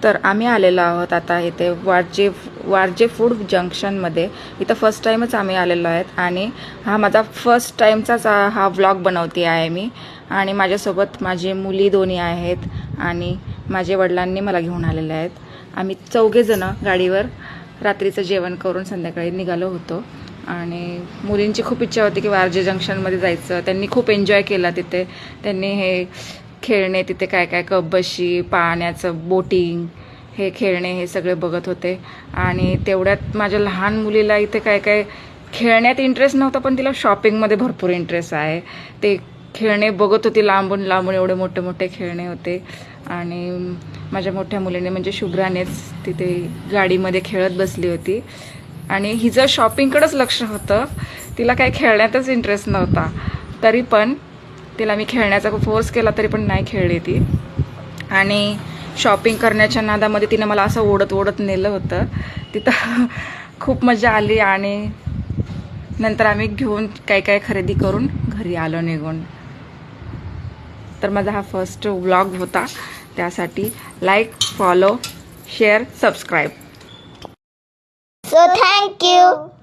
तर आम्ही आलेलो आहोत आता इथे वारजे फूड जंक्शनमध्ये. इथं फर्स्ट टाईमच आम्ही आलेलो आहेत आणि हा माझा फर्स्ट टाईमचाच हा व्लॉग बनवते आहे मी. आणि माझ्यासोबत माझे मुली दोन्ही आहेत आणि माझे वडिलांनी मला घेऊन आलेले आहेत. आम्ही चौघेजणं गाडीवर रात्रीचं जेवण करून संध्याकाळी निघालो होतो. आणि मुलींची खूप इच्छा होती की वारजे जंक्शनमध्ये जायचं. त्यांनी खूप एन्जॉय केला तिथे. त्यांनी हे खेळणे, तिथे काय काय कपबशी, पाण्याचं बोटिंग, हे खेळणे हे सगळे बघत होते. आणि तेवढ्यात माझ्या लहान मुलीला इथे काय काय खेळण्यात इंटरेस्ट नव्हता, पण तिला शॉपिंगमध्ये भरपूर इंटरेस्ट आहे. ते खेळणे बघत होती लांबून लांबून, एवढे मोठे मोठे खेळणे होते. आणि माझ्या मोठ्या मुलीने म्हणजे शुभ्रानेच तिथे गाडीमध्ये खेळत बसली होती आणि हिचं शॉपिंगकडेच लक्ष होतं. तिला काही खेळण्यातच इंटरेस्ट नव्हता. तरी पण तिला मी खेळण्याचा फोर्स केला तरी पण नाही खेळली ती. आणि शॉपिंग करण्याच्या नादामध्ये तिने मला असं ओढत ओढत नेलं होतं. तिथं खूप मजा आली आणि नंतर आम्ही घेऊन काय काय खरेदी करून घरी आलो निघून. तर माझा हा फर्स्ट व्लॉग होता. त्यासाठी like, follow, share, subscribe. So thank you.